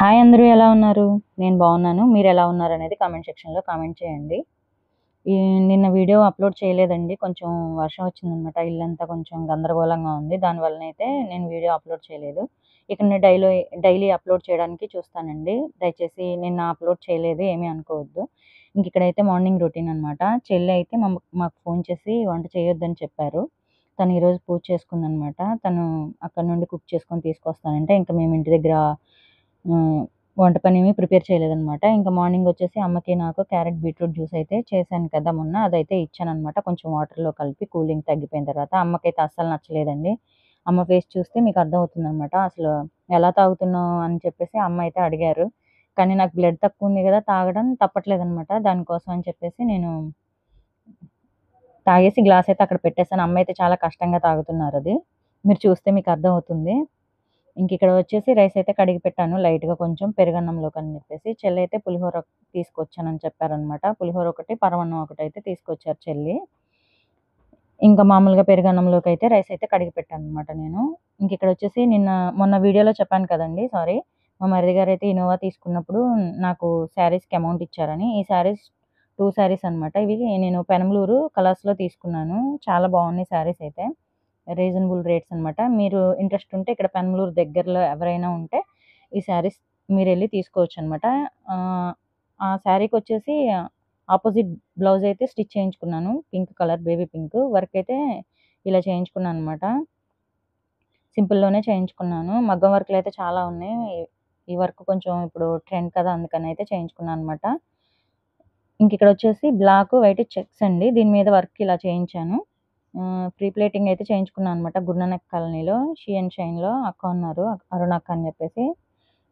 Hi అందరూ ఎలా ఉన్నారు? నేను బాగున్నాను. మీరెలా ఉన్నారనేది కామెంట్ సెక్షన్‌లో కామెంట్ చేయండి. ఈ నిన్న వీడియో అప్‌లోడ్ చేయలేదండి. కొంచెం వర్షం వచ్చిందనమాట. ఇల్లంతా కొంచెం గందరగోళంగా ఉంది. దానివల్లనైతే నేను వీడియో అప్‌లోడ్ చేయలేదు. ఇక నేను డైలీ అప్‌లోడ్ చేయడానికి చూస్తానండి. దయచేసి నిన్న అప్‌లోడ్ చేయలేదు ఏమీ అనుకోవద్దు. ఇక్కడైతే మార్నింగ్ రొటీన్ అనమాట. చెల్లి అయితే మాకు ఫోన్ చేసి వంట చేయొద్దని చెప్పారు. తను ఈరోజు పూజ చేసుకుందనమాట. తను అక్కడి నుండి కుక్ చేసుకొని తీసుకొస్తానంటే ఇంక మేము ఇంటి దగ్గర హ్మ్. వంట పనేమి ప్రిపేర్ చేయలేదనమాట. ఇంక మార్నింగొచ్చేసి అమ్మకి, నాకు క్యారెట్, బీట్రూట్ జ్యూస్ అయితే చేశాను కదా మొన్న. అదైతే ఇచ్చాననమాట. కొంచెం వాటర్‌లో కలిపి కూలింగ్ తగ్గిపోయిన తర్వాత. అమ్మకైతే అస్సలు నచ్చలేదండి. అమ్మ ఫేస్ చూస్తే మీకు అర్థమవుతుందనమాట. అసలు ఎలా తాగుతున్నావు అని చెప్పేసి అమ్మ అయితే అడిగారు. కానీ నాకు బ్లడ్ తక్కువుంది గదా! తాగడం తప్పట్లేదనమాట. దానికోసం అని చెప్పేసి నేను తాగేసి గ్లాసయితే అక్కడ పెట్టేసాను. అమ్మయితే చాలా కష్టంగా తాగుతున్నారది. మీరు చూస్తే మీకు అర్థమవుతుంది. ఇక్కడ వచ్చేసి రైస్ అయితే కడిగి పెట్టాను లైట్‌గా కొంచెం పెరుగన్నంలోకని చెప్పేసి. చెల్లయితే పులిహోర తీసుకొచ్చానని చెప్పారనమాట. పులిహోర ఒకటి, పరమాన్నం ఒకటైతే తీసుకొచ్చారు చెల్లి. ఇంకా మామూలుగా పెరుగన్నంలోకైతే రైస్ అయితే కడిగి పెట్టాననమాట నేను. ఇక్కడొచ్చేసి మొన్న వీడియోలో చెప్పాను కదండీ! సారీ. మా మరిది గారైతే ఇనోవా తీసుకున్నప్పుడు నాకు శారీస్‌కి అమౌంట్ ఇచ్చారని. ఈ శారీస్ 2 శారీస్ అనమాట. ఇవి నేను పెనంలూరు కలర్స్‌లో తీసుకున్నాను. చాలా బాగున్నాయి శారీస్ అయితే. రీజనబుల్ రేట్స్ అనమాట. మీరు ఇంట్రెస్ట్ ఉంటే ఇక్కడ పెనంలూరు దగ్గరలో ఎవరైనా ఉంటే ఈ శారీస్ మీరెళ్లి తీసుకోవచ్చనమాట. ఆహ్, ఆ శారీకొచ్చేసి అపోజిట్ బ్లౌజ్ అయితే స్టిచ్ చేయించుకున్నాను. Pink colour baby pink. Work అయితే ఇలా చేయించుకున్నాననమాట. సింపుల్‌లోనే చేయించుకున్నాను. మగ్గం వర్కులయితే చాలా ఉన్నాయి. ఈ వర్క్ కొంచెం ఇప్పుడు ట్రెండ్ కదా! అందుకనైతే చేయించుకున్నాననమాట. ఇక్కడొచ్చేసి బ్లాకు, వైట్ చెక్స్ అండి. దీని మీద వర్క్ ఇలా చేయించాను. ప్రీ ప్లేటింగ్ అయితే చేయించుకున్నాను అనమాట. గురునానక్ కాలనీలో షీ అండ్ షైన్‌లో అక్క ఉన్నారు. అరుణ అక్క అని చెప్పేసి.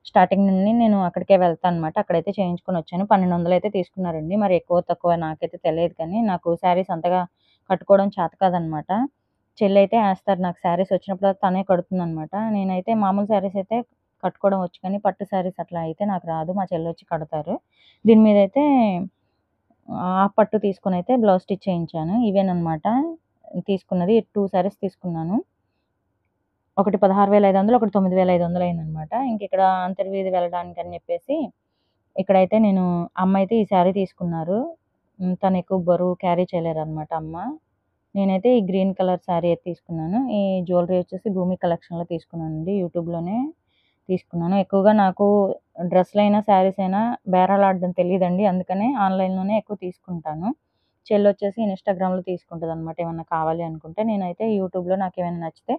స్టార్టింగ్ నుండి నేను అక్కడికే వెళ్తాననమాట. అక్కడైతే చేయించుకొనొచ్చాను. 1200 అయితే తీసుకున్నారండి. మరి ఎక్కువ తక్కువ నాకైతే తెలియదు కానీ, నాకు శారీస్ అంతగా కట్టుకోవడం చేత కాదనమాట. చెల్లయితే ఏస్తారు. నాకు శారీస్ వచ్చినప్పుడల్లా తనే కడుతుందనమాట. నేనైతే మామూలు శారీస్ అయితే కట్టుకోవడం వచ్చు కానీ, పట్టు శారీస్ అట్లా అయితే నాకు రాదు. మా చెల్లొచ్చి కడతారు. దీని మీదయితే హాఫ్ పట్టు తీసుకొనైతే బ్లౌజ్ స్టిచ్ చేయించాను. ఇవేననమాట తీసుకున్నది. 2 శారీస్ తీసుకున్నాను. ఒకటి 16,500 ఒకటి 9,500 అయిందనమాట. ఇక్కడ అంతర్వీధి వెళ్ళడానికని చెప్పేసి ఇక్కడైతే అమ్మ అయితే ఈ శారీ తీసుకున్నారు. తను ఎక్కువ బరువు క్యారీ చేయలేరనమాట అమ్మ. నేనైతే ఈ గ్రీన్ కలర్ శారీ అయితే తీసుకున్నాను. ఈ జ్యువెలరీ వచ్చేసి భూమి కలెక్షన్‌లో తీసుకున్నానండి. యూట్యూబ్‌లోనే తీసుకున్నాను. ఎక్కువగా నాకు డ్రెస్‌లైనా, శారీస్ అయినా బేరాలాడడం తెలీదండి. అందుకనే ఆన్‌లైన్‌లోనే ఎక్కువ తీసుకుంటాను. చెల్లొచ్చేసి ఇన్‌స్టాగ్రామ్‌లో తీసుకుంటదనమాట. ఏమన్నా కావాలి అనుకుంటే. నేనైతే యూట్యూబ్‌లో నాకేమైనా నచ్చితే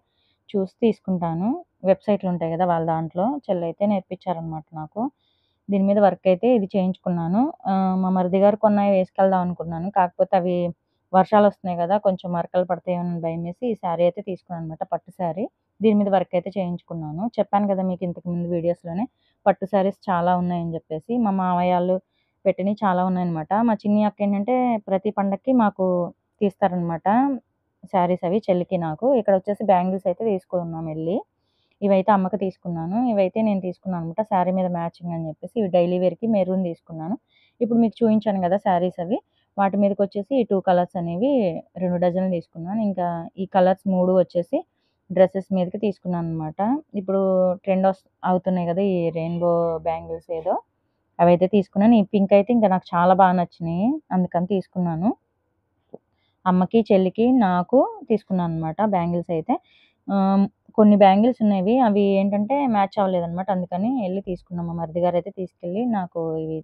చూసి తీసుకుంటాను. వెబ్‌సైట్‌లుంటాయి గదా! వాళ్ళ దాంట్లో చెల్లయితే నేర్పించారనమాట నాకు. దీని మీద వర్క్ అయితే ఇది చేయించుకున్నాను. మా మరిది గారు కొన్నయి వేసుకెళ్దాం అనుకున్నాను. కాకపోతే అవి వర్షాలొస్తున్నాయి గదా! కొంచెం మరకలు పడతాయేమోనని భయమేసి ఈ శారీ అయితే తీసుకున్నాననమాట. పట్టు శారీ. దీని మీద వర్క్ అయితే చేయించుకున్నాను. చెప్పాను గదా! మీకు ఇంతకు ముందు వీడియోస్‌లోనే పట్టు శారీస్ చాలా ఉన్నాయని జెప్పేసి. మా మావయ్యోళ్ళు పెట్టినయి చాలా ఉన్నాయనమాట. మా చిన్ని అక్కేంటంటే ప్రతి పండక్కి మాకు తీస్తారనమాట. శారీస్ అవి చెల్లికి, నాకు. ఇక్కడొచ్చేసి బ్యాంగిల్స్ అయితే తీసుకున్నామెళ్లి. ఇవైతే అమ్మకి తీసుకున్నాను. ఇవైతే నేను తీసుకున్నాననమాట. శారీ మీద మ్యాచింగ్ అని జెప్పేసి. ఇవి డైలీ వేర్‌కి మెరూన్ తీసుకున్నాను. ఇప్పుడు మీకు చూయించాను గదా! శారీస్ అవి. వాటి మీదకొచ్చేసి ఈ 2 కలర్స్ అనేవి 2 డజన్లు తీసుకున్నాను. ఈ కలర్స్ 3 వచ్చేసి డ్రెసెస్ మీదకి తీసుకున్నాననమాట. ఇప్పుడు ట్రెండ్ అవుతున్నాయి గదా! ఈ రెయిన్‌బో బ్యాంగిల్స్ ఏదో అవైతే తీసుకున్నాను. ఈ పింక్ అయితే ఇంకా నాకు చాలా బాగా నచ్చినియి. అందుకని తీసుకున్నాను. అమ్మకి, చెల్లికి, నాకు తీసుకున్నాననమాట బ్యాంగిల్స్ అయితే. ఆహ్, కొన్ని బ్యాంగిల్స్ ఉన్నవి. అవి ఏంటంటే మ్యాచ్ అవ్వలేదనమాట. అందుకని ఎళ్లి తీసుకున్నాం. మా మరిది గారైతే తీసుకెళ్ళి నాకు ఇవి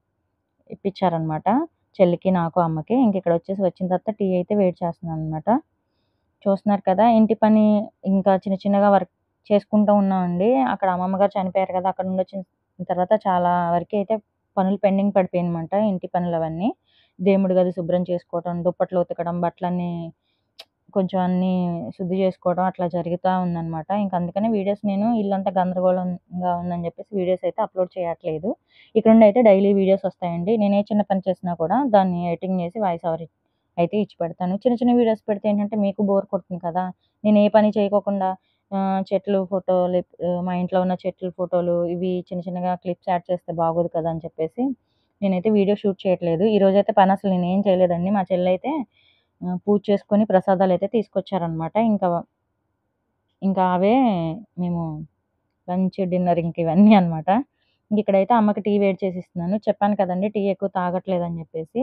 ఇప్పించారనమాట. చెల్లికి, నాకు, అమ్మకి. ఇక్కడొచ్చేసి వచ్చిన తర్వాత టీ అయితే వేడి చేస్తున్నాననమాట. చూస్తున్నారు కదా! ఇంటి పని ఇంకా చిన్న చిన్నగా వర్క్ చేసుకుంటూ ఉన్నామండి. అక్కడ అమ్మమ్మ గారు చనిపోయారు కదా! అక్కడి నుండొచ్చిన తర్వాత చాలా వరకైతే పనులు పెండింగ్ పడిపోయాయనమాట. ఇంటి పనులవన్నీ. దేవుడి గది శుభ్రం చేసుకోవటం, దుప్పట్లు ఉతకడం, బట్టలన్నీ కొంచెం అన్నీ శుద్ధి చేసుకోవడం అట్లా జరుగుతా ఉందనమాట. అందుకనే వీడియోస్ నేను ఇల్లంతా గందరగోళంగా ఉందని చెప్పేసి వీడియోస్ అయితే అప్‌లోడ్ చేయట్లేదు. ఇక నుండి అయితే డైలీ వీడియోస్ వస్తాయండి. నేను ఏ చిన్న పని చేసినా కూడా దాన్ని ఎడిటింగ్ చేసి వాయిస్ ఓవర్ అయితే ఇచ్చి పెడతాను. చిన్న చిన్న వీడియోస్ పెడితే ఏంటంటే మీకు బోర్ కొడుతుంది కదా! నేను ఏ పని చేయకోకుండా చెట్లు ఫోటోలు మా ఇంట్లో ఉన్న చెట్ల ఫోటోలు ఇవి చిన్న చిన్నగా క్లిప్స్ యాడ్ చేస్తే బాగోదు కదా! అని చెప్పేసి నేనైతే వీడియో షూట్ చేయట్లేదు. ఈరోజైతే పని అసలు నేనేం చేయలేదండి. మా చెల్లయితే పూజ చేసుకొని ప్రసాదాలైతే తీసుకొచ్చారనమాట. ఇంకా అవే మేము లంచ్, డిన్నర్ ఇంక ఇవన్నీ అనమాట. ఇక్కడైతే అమ్మకి టీ వేడి చేసి ఇస్తున్నాను. చెప్పాను కదండీ! టీ ఎక్కువ తాగట్లేదని చెప్పేసి.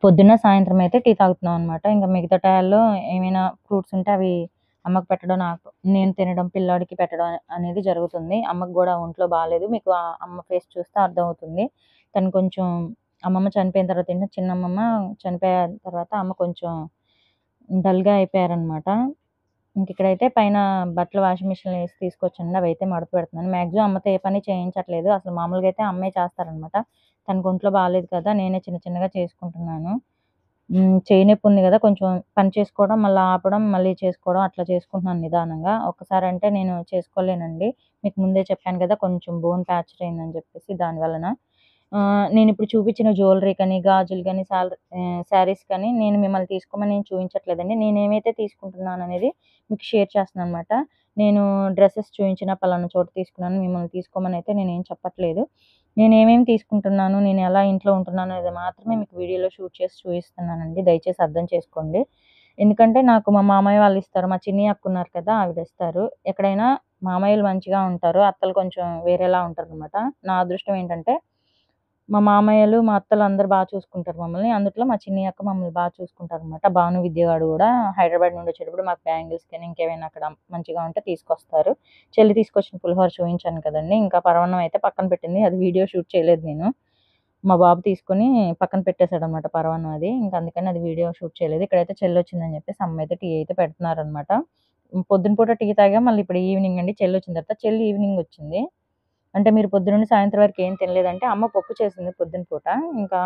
పొద్దున్న, సాయంత్రం అయితే టీ తాగుతున్నాం అనమాట. ఇంక మిగతా టయాల్లో ఏమైనా ఫ్రూట్స్ ఉంటే అవి అమ్మకి పెట్టడం, నేను తినడం, పిల్లాడికి పెట్టడం అనేది జరుగుతుంది. అమ్మకి గూడా ఒంట్లో బాలేదు. మీకు అమ్మ ఫేస్ చూస్తే అర్థమవుతుంది. తను కొంచెం అమ్మమ్మ చనిపోయిన తర్వాత ఏంటంటే చిన్నమ్మమ్మ చనిపోయిన తర్వాత అమ్మ కొంచెం డల్‌గా అయిపోయారనమాట. ఇంకిక్కడైతే పైన బట్టలు వాషింగ్ మిషన్‌లో ఏసి తీసుకొచ్చానండి. అవైతే మడత పెడుతున్నాను. మాక్సిమం అమ్మతో ఏ పని చేయించట్లేదు. అసలు మామూలుగా అయితే అమ్మే చేస్తారనమాట. తనకు ఒంట్లో బాలేదు కదా! నేనే చిన్న చిన్నగా చేసుకుంటున్నాను. చెయ్యి నొప్పుంది గదా! కొంచెం పని చేసుకోవడం, మళ్ళా ఆపడం, మళ్ళీ చేసుకోవడం అట్లా చేసుకుంటున్నాను నిదానంగా. ఒక్కసారంటే నేను చేసుకోలేనండి. మీకు ముందే చెప్పాను గదా! కొంచెం బోన్ ఫ్రాక్చర్ అయిందని జెప్పేసి దాని వలన. నేనిప్పుడు చూపించిన జ్యువెలరీ కానీ, గాజులు గానీ, శారీస్ కానీ నేను మిమ్మల్ని తీసుకోమని నేను చూయించట్లేదండి. నేనేమైతే తీసుకుంటున్నాననేది మీకు షేర్ చేస్తున్నాననమాట. నేను డ్రెసెస్ చూయించిన పలానా చోట తీసుకున్నాను, మిమ్మల్ని తీసుకోమనైతే నేనేం చెప్పట్లేదు. నేనేమేమి తీసుకుంటున్నాను, నేను ఎలా ఇంట్లో ఉంటున్నాను అనేది మాత్రమే మీకు వీడియోలో షూట్ చేసి చూయిస్తున్నానండి. దయచేసి అర్థం చేసుకోండి. ఎందుకంటే నాకు మా మామయ్య వాళ్ళిస్తారు. మా చిన్ని అక్క ఉన్నారు కదా! ఆవిడిస్తారు. ఎక్కడైనా మామయ్యలు మంచిగా ఉంటారు. అత్తలు కొంచెం వేరేలా ఉంటారనమాట. నా అదృష్టం ఏంటంటే మా మామయ్యలు, మా అత్తలు అందరూ చూసుకుంటారు మమ్మల్ని. అందుట్లో మా చిన్ని అక్క మమ్మల్ని చూసుకుంటారనమాట. భాను విద్యగాడు గూడా హైదరాబాద్ నుండి వచ్చేటప్పుడు మాకు బ్యాంగిల్స్ కానీ, ఇంకేమైనా అక్కడ మంచిగా ఉంటే తీసుకొస్తారు. చెల్లి తీసుకొచ్చిన పులిహోర చూయించాను కదండీ! ఇంకా పరమాన్నం అయితే పక్కన పెట్టింది. అది వీడియో షూట్ చేయలేదు నేను. మా బాబు తీసుకొని పక్కన పెట్టేసాడనమాట పరమాన్నం అది. ఇంక అందుకని అది వీడియో షూట్ చేయలేదు. ఇక్కడైతే చెల్లొచ్చిందని చెప్పేసి అమ్మయితే టీ అయితే పెడుతున్నారనమాట. పొద్దున పూట టీ తాగాం. మళ్ళీ ఇప్పుడు ఈవినింగ్ అండి చెల్లొచ్చిన తర్వాత. చెల్లి ఈవినింగ్ వచ్చింది. అంటే మీరు పొద్దున నుండి సాయంత్రం వరకు ఏం తినలేదంటే, అమ్మ పప్పు చేసింది పొద్దున పూట. ఇంకా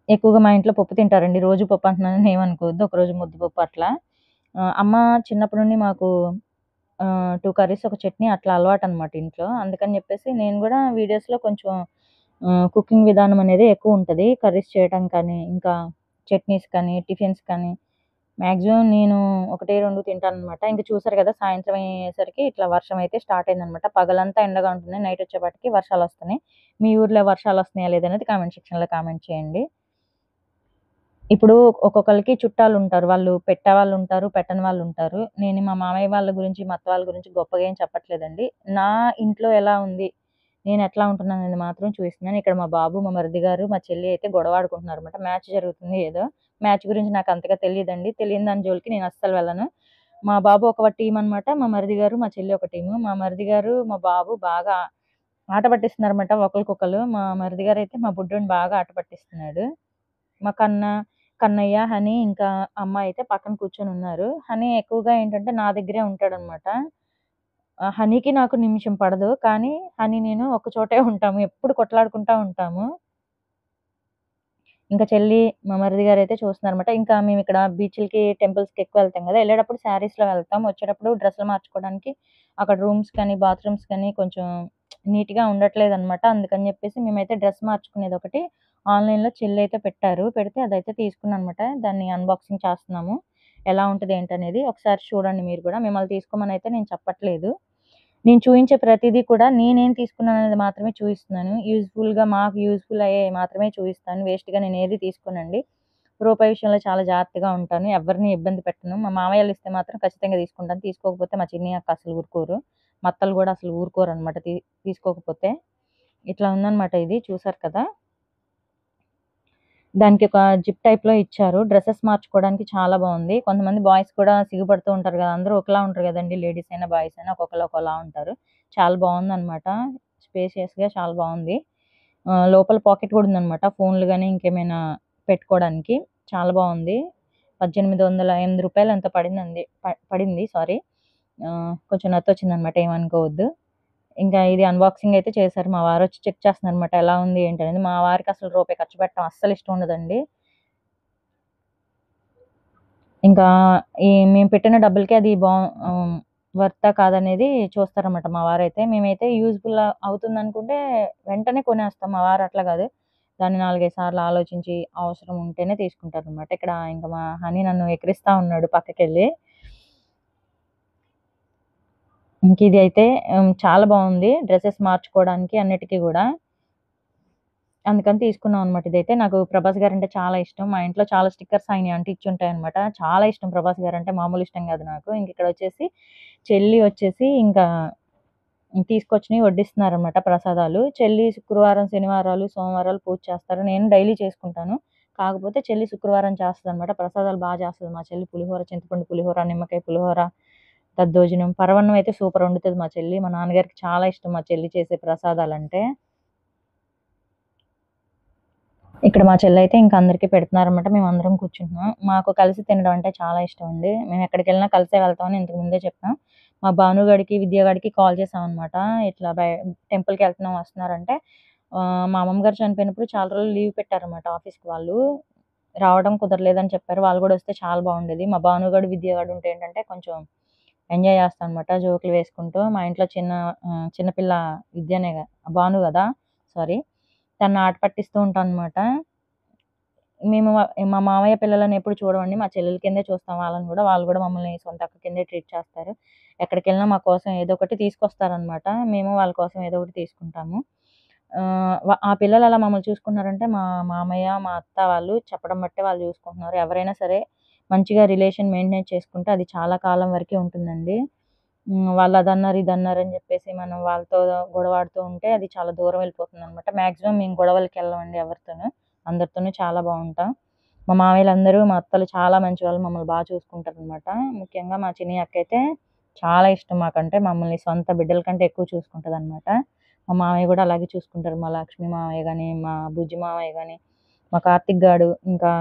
ఎక్కువగా మా ఇంట్లో పప్పు తింటారండి. రోజు పప్పు అంటున్నానని ఏమనుకోవద్దు. ఒకరోజు ముద్దపప్పు అట్లా. అమ్మ చిన్నప్పటి నుండి మాకు 2 కర్రీస్, ఒక చట్నీ అట్లా అలవాటనమాట ఇంట్లో. అందుకని చెప్పేసి నేను గూడా వీడియోస్‌లో కొంచెం కుకింగ్ విధానం అనేది ఎక్కువుంటది. కర్రీస్ చేయడం కానీ, ఇంకా చట్నీస్ కానీ, టిఫిన్స్ కానీ మాక్సిమం నేను 1, 2 తింటాననమాట. ఇంక చూసారు గదా! సాయంత్రం అయ్యేసరికి ఇట్లా వర్షం అయితే స్టార్ట్ అయిందనమాట. పగలంతా ఎండగా ఉంటుంది. నైట్ వచ్చేపాటికి వర్షాలొస్తున్నాయి. మీ ఊర్లో వర్షాలొస్తున్నాయా లేదనేది కామెంట్ సెక్షన్‌లో కామెంట్ చేయండి. ఇప్పుడు ఒక్కొక్కళ్ళకి చుట్టాలుంటారు. వాళ్ళు పెట్టేవాళ్ళుంటారు, పెట్టని వాళ్ళుంటారు. నేను మా మామయ్య వాళ్ళ గురించి, మా అత్త వాళ్ళ గురించి గొప్పగా ఏం చెప్పట్లేదండి. నా ఇంట్లో ఎలా ఉంది, నేనెట్లా ఉంటున్నాననేది మాత్రం చూపిస్తున్నాను. ఇక్కడ మా బాబు, మా మరిది గారు, మా చెల్లి అయితే గొడవ ఆడుకుంటున్నారనమాట. మ్యాచ్ జరుగుతుంది ఏదో. మ్యాచ్ గురించి నాకంతగా తెలీదండి. తెలియని దాని జోలికి నేనస్సలు వెళ్ళను. మా బాబు ఒక టీమనమాట. మా మరిది గారు, మా చెల్లి ఒక టీము. మా మరిది గారు, మా బాబు బాగా ఆట పట్టిస్తున్నారనమాట ఒకళ్ళకొకళ్ళు. మా మరిది గారైతే మా బుడ్డోడిని బాగా ఆట పట్టిస్తున్నాడు. మా కన్నయ్య, హనీ ఇంకా అమ్మ అయితే పక్కన కూర్చొనున్నారు. హనీ ఎక్కువగా ఏంటంటే నా దగ్గరే ఉంటాడనమాట. హనీకి నాకు నిమిషం పడదు. కానీ హనీ నేను ఒక చోటే ఉంటాము. ఎప్పుడు కొట్లాడుకుంటా ఉంటాము. ఇంకా చెల్లి, మా మరిది గారైతే చూస్తున్నారనమాట. ఇంకా మేమిక్కడ బీచ్‌లకి, టెంపుల్స్‌కి ఎక్కువ వెళ్తాం గదా! ఎళ్ళేటప్పుడు శారీస్‌లో వెళ్తాం. వచ్చేటప్పుడు డ్రెస్సులు మార్చుకోవడానికి అక్కడ రూమ్స్ కానీ, బాత్రూమ్స్ కానీ కొంచెం నీట్‌గా ఉండట్లేదనమాట. అందుకని జెప్పేసి మేమైతే డ్రెస్ మార్చుకునేదొకటి ఆన్‌లైన్‌లో చెల్లయితే పెట్టారు. పెడితే అదైతే తీసుకున్నాననమాట. దాన్ని అన్బాక్సింగ్ చేస్తున్నాము. ఎలా ఉంటది ఏంటనేది ఒకసారి చూడండి మీరు గూడా. మిమ్మల్ని తీసుకోమనైతే నేను చెప్పట్లేదు. నేను చూయించే ప్రతీదీ కూడా నేనేం తీసుకున్నాననేది మాత్రమే చూయిస్తున్నాను. మాకు యూజ్‌ఫుల్ అయ్యేయి మాత్రమే చూయిస్తాను. వేస్ట్‌గా నేనేది తీసుకోనండి. రూపాయి విషయంలో చాలా జాగ్రత్తగా ఉంటాను. ఎవరిని ఇబ్బంది పెట్టను. మా మామయ్యోళ్ళిస్తే మాత్రం ఖచ్చితంగా తీసుకుంటాను. తీసుకోకపోతే మా చిన్ని అక్క అసలు ఊరుకోరు. మా అత్తలు గూడా అసలు ఊరుకోరనమాట తీసుకోకపోతే. ఇట్లా ఉందనమాట ఇది చూసారు కదా! దానికి ఒక జిప్ టైప్‌లో ఇచ్చారు. డ్రెసెస్ మార్చుకోవడానికి చాలా బావుంది. కొంతమంది బాయ్స్ కూడా సిగ్గుపడుతూ ఉంటారు గదా! అందరూ ఒకలా ఉండరు గదండీ! లేడీస్ అయినా, బాయ్స్ అయినా ఒక్కొక్కళ్ళు ఒకలా ఉంటారు. చాలా బావుందనమాట. స్పేషియస్‌గా చాలా బావుంది. లోపల పాకెట్ గూడా ఉందనమాట. ఫోన్‌లు గాని, ఇంకేమైనా పెట్టుకోవడానికి. చాలా బావుంది. రూ. 1808 ఎంతో పడిందండి. పడింది సారీ. కొంచెం నత్తొచ్చిందనమాట ఏమనుకోవద్దు. ఇంకా ఇది అన్బాక్సింగ్ అయితే చేశారు. మా వారొచ్చి చెక్ చేస్తున్నారనమాట. ఎలా ఉంది ఏంటనేది. మా వారికి అసలు రూపాయి ఖర్చు పెట్టడం అస్సలు ఇష్టం ఉండదండి. ఇంకా మేము పెట్టిన డబ్బులకి అది వర్తా కాదనేది చూస్తారనమాట మా వారైతే. మేమైతే యూజ్‌ఫుల్ అవుతుందనుకుంటే వెంటనే కొనేస్తాం. మా వారు అట్లా కాదు. దాన్ని 4, 5 సార్లు ఆలోచించి అవసరం ఉంటేనే తీసుకుంటారనమాట. ఇక్కడ ఇంక మా హనీ నన్ను ఎక్కిరిస్తా ఉన్నాడు పక్కకెళ్ళి. ఇంక ఇది అయితే చాలా బావుంది. డ్రెసెస్ మార్చుకోవడానికి అన్నిటికి గూడా. అందుకని తీసుకున్నాం అనమాట ఇదైతే. నాకు 'ప్రభాస్' గారంటే చాలా ఇష్టం. మా ఇంట్లో చాలా స్టిక్కర్స్ ఆయనయి అంటించుంటాయనమాట. చాలా ఇష్టం 'ప్రభాస్' గారంటే మామూలు ఇష్టం గాదు నాకు. ఇంక ఇక్కడొచ్చేసి చెల్లి వచ్చేసి ఇంకా తీసుకొచ్చినయి వడ్డిస్తున్నారనమాట ప్రసాదాలు. చెల్లి శుక్రవారం, శనివారాలు, సోమవారాలు పూజ చేస్తారు. నేను డైలీ చేసుకుంటాను. కాకపోతే చెల్లి శుక్రవారం చేస్తదనమాట. ప్రసాదాలు చేస్తది మా చెల్లి. పులిహోర, చింతపండు పులిహోర, నిమ్మకాయ పులిహోర, దద్దోజనం, పరవన్నం అయితే సూపర్ వండుతది మా చెల్లి. మా నాన్నగారికి చాలా ఇష్టం మా చెల్లి చేసే ప్రసాదాలంటే. ఇక్కడ మా చెల్లయితే ఇంక అందరికీ పెడుతున్నారనమాట. మేమందరం కూర్చుంటున్నాం. మాకు కలిసి తినడం అంటే చాలా ఇష్టమండి. మేము ఎక్కడికెళ్ళినా కలిసే వెళ్తామని ఇంతకు ముందే చెప్పాం. మా భానుగాడికి, విద్యాగాడికి కాల్ చేశామనమాట. ఇట్లా టెంపుల్‌కెళ్తున్నాం వస్తున్నారంటే మా అమ్మమ్మ గారు చనిపోయినప్పుడు చాలా రోజులు లీవ్ పెట్టారనమాట ఆఫీస్‌కి వాళ్ళు. రావడం కుదరలేదని చెప్పారు. వాళ్ళు గూడా వస్తే చాలా బాగుండేది. మా భానుగాడు, విద్యాగాడు ఉంటే ఏంటంటే కొంచెం ఎంజాయ్ చేస్తామనమాట జోకులు వేసుకుంటూ. మా ఇంట్లో చిన్న పిల్ల విద్యనే భాను గదా! సారీ. తనని ఆట పట్టిస్తూ ఉంటాననమాట. మేము మా మామయ్య పిల్లలని ఎప్పుడు చూడమండి. మా చెల్లెల కిందే చూస్తాం వాళ్ళని గూడా. వాళ్ళు గూడా మమ్మల్ని సొంత అక్క కిందే ట్రీట్ చేస్తారు. ఎక్కడికెళ్ళినా మా కోసం ఏదో ఒకటి తీసుకొస్తారనమాట. మేము వాళ్ళ కోసం ఏదో ఒకటి తీసుకుంటాము. ఆ పిల్లలు అలా మమ్మల్ని చూసుకుంటున్నారంటే మా మామయ్య, మా అత్త వాళ్ళు చెప్పడం బట్టే వాళ్ళు చూసుకుంటున్నారు. ఎవరైనా సరే మంచిగా రిలేషన్ మెయింటైన్ చేసుకుంటే అది చాలా కాలం వరకే ఉంటుందండి. వాళ్ళు అదన్నారు, ఇదన్నారు అని చెప్పేసి మనం వాళ్ళతో గొడవాడుతూ ఉంటే అది చాలా దూరం వెళ్ళిపోతుందనమాట. మాక్సిమం మేము గొడవలకెళ్ళమండి ఎవరితోనూ. అందరితోనూ చాలా బావుంటాం. మా మామయ్యలందరూ, మా అత్తలు చాలా మంచివాళ్ళు. మమ్మల్ని చూసుకుంటారనమాట. ముఖ్యంగా మా చిన్ని అక్కయితే చాలా ఇష్టం మాకంటే. మమ్మల్ని సొంత బిడ్డల కంటే ఎక్కువ చూసుకుంటదనమాట. మా మామయ్య గూడా అలాగే చూసుకుంటారు. మా లక్ష్మి మామయ్య గాని, మా బుజ్జి మామయ్య గాని, మా కార్తిక్ గాడు, ఇంకా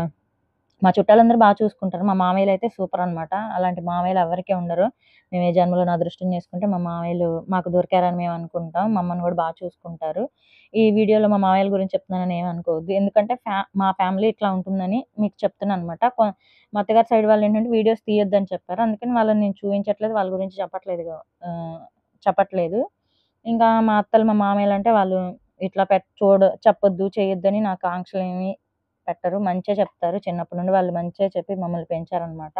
మా చుట్టాలందరూ చూసుకుంటారు. మా మామయ్యలైతే సూపరనమాట. అలాంటి మామయ్యలు ఎవరికీ ఉండరు. మేము ఏ జన్మలో అదృష్టం చేసుకుంటే మా మామయ్యలు మాకు దొరికారని మేము అనుకుంటాం. మమ్మల్ని గూడా చూసుకుంటారు. ఈ వీడియోలో మా మామయ్యల గురించి చెప్తున్నానని ఏమి అనుకోవద్దు. ఎందుకంటే మా ఫ్యామిలీ ఇట్లా ఉంటుందని మీకు చెప్తున్నాననమాట. మా అత్తగారి సైడ్ వాళ్ళేంటంటే వీడియోస్ తీయొద్దని చెప్పారు. అందుకని వాళ్ళని నేను చూయించట్లేదు. వాళ్ళ గురించి చెప్పట్లేదు. ఇంకా మా అత్తలు, మా మామయ్యలంటే వాళ్ళు ఇట్లా చెప్పొద్దు, చేయొద్దని నాకు ఆంక్షలేమి పెట్టరు. మంచిగా చెప్తారు. చిన్నప్పటి నుండి వాళ్ళు మంచిగా చెప్పి మమ్మల్ని పెంచారనమాట.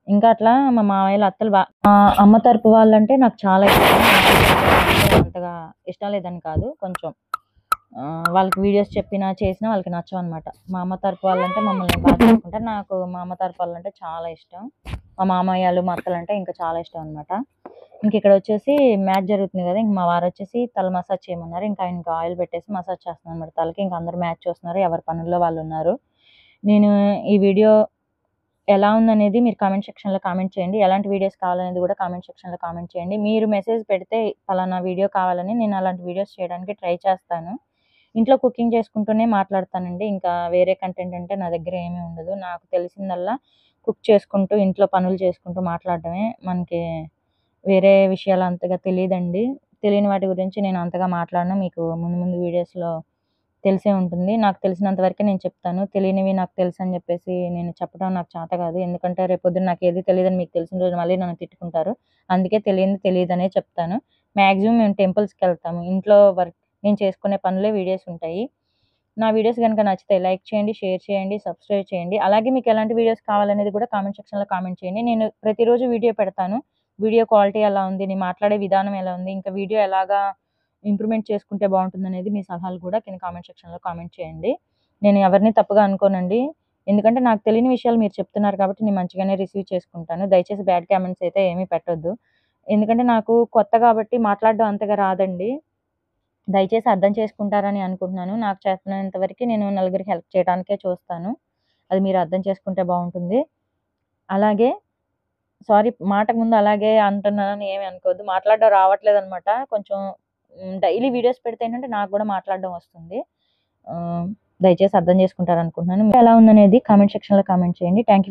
ఇంకా అట్లా మా మామయ్యలు, అత్తలు మా అమ్మ తరపు వాళ్ళంటే నాకు చాలా ఇష్టం. అంతగా ఇష్టం లేదని కాదు. కొంచెం వాళ్ళకి వీడియోస్ చెప్పినా, చేసినా వాళ్ళకి నచ్చవనమాట. మా అమ్మ తరపు వాళ్ళంటే మమ్మల్ని చూసుకుంటారు. నాకు మా అమ్మ తరపు వాళ్ళంటే చాలా ఇష్టం. మా మామయ్యలు, మా అత్తలంటే ఇంకా చాలా ఇష్టం అనమాట. ఇక్కడ వచ్చేసి మ్యాచ్ జరుగుతుంది గదా! ఇంక మా వారొచ్చేసి తల మసాజ్ చేయమన్నారు. ఇంకా ఆయనకి ఆయిల్ పెట్టేసి మసాజ్ చేస్తున్నానన్నమాట తలకి. ఇంక అందరూ మ్యాచ్ చూస్తున్నారు. ఎవరి పనుల్లో వాళ్ళున్నారు. నేను ఈ వీడియో ఎలా ఉందనేది మీరు కామెంట్ సెక్షన్‌లో కామెంట్ చేయండి. ఎలాంటి వీడియోస్ కావాలనేది కూడా కామెంట్ సెక్షన్‌లో కామెంట్ చేయండి. మీరు మెసేజ్ పెడితే పలానా వీడియో కావాలని నేను అలాంటి వీడియోస్ చేయడానికి ట్రై చేస్తాను. ఇంట్లో కుకింగ్ చేసుకుంటూనే మాట్లాడతానండి. ఇంకా వేరే కంటెంట్ అంటే నా దగ్గర ఏమీ ఉండదు. నాకు తెలిసిందల్లా కుక్ చేసుకుంటూ, ఇంట్లో పనులు చేసుకుంటూ మాట్లాడడమే. మనకి వేరే విషయాలు అంతగా తెలీదండి. తెలియని వాటి గురించి నేను అంతగా మాట్లాడను. మీకు ముందు ముందు వీడియోస్‌లో తెలిసే ఉంటుంది. నాకు తెలిసినంత వరకే నేను చెప్తాను. తెలియనివి నాకు తెలుసని చెప్పేసి నేను చెప్పడం నాకు చేత కాదు. ఎందుకంటే రేపొద్దున నాకేది తెలీదని మీకు తెలిసిన రోజు మళ్ళీ నన్ను తిట్టుకుంటారు. అందుకే తెలియంది తెలీదనే చెప్తాను. మాక్సిమం మేము టెంపుల్స్‌కెళ్తాము. ఇంట్లో నేను చేసుకునే పనులే వీడియోస్ ఉంటాయి. నా వీడియోస్ గనుక నచ్చితే లైక్ చేయండి, షేర్ చేయండి, సబ్స్క్రైబ్ చేయండి. అలాగే మీకు ఎలాంటి వీడియోస్ కావాలనేది కూడా కామెంట్ సెక్షన్‌లో కామెంట్ చేయండి. నేను ప్రతిరోజు వీడియో పెడతాను. వీడియో క్వాలిటీ ఎలా ఉంది? నేను మాట్లాడే విధానం ఎలా ఉంది? ఇంకా వీడియో ఎలాగా ఇంప్రూవ్‌మెంట్ చేసుకుంటే బావుంటుందనేది మీ సలహాలు కూడా కింద కామెంట్ సెక్షన్‌లో కామెంట్ చేయండి. నేను ఎవరిని తప్పుగా అనుకోనండి. ఎందుకంటే నాకు తెలియని విషయాలు మీరు చెప్తున్నారు కాబట్టి నేను మంచిగానే రిసీవ్ చేసుకుంటాను. దయచేసి బ్యాడ్ కామెంట్స్ అయితే ఏమీ పెట్టొద్దు. ఎందుకంటే నాకు కొత్త కాబట్టి మాట్లాడడం అంతగా రాదండి. దయచేసి అర్థం చేసుకుంటారని అనుకుంటున్నాను. నాకు చేతనైనంత వరకి నేను నలుగురికి హెల్ప్ చేయడానికే చూస్తాను. అది మీరు అర్థం చేసుకుంటే బావుంటుంది. అలాగే సారీ మాటకు ముందు అలాగే అంటున్నానని ఏమి అనుకోవద్దు. మాట్లాడడం రావట్లేదనమాట. కొంచెం డైలీ వీడియోస్ పెడితే ఏంటంటే నాకు గూడా మాట్లాడడం వస్తుంది. ఆహ్, దయచేసి అర్థం చేసుకుంటారనుకుంటున్నాను. ఎలా ఉందనేది కామెంట్ సెక్షన్‌లో కామెంట్ చేయండి. Thank you.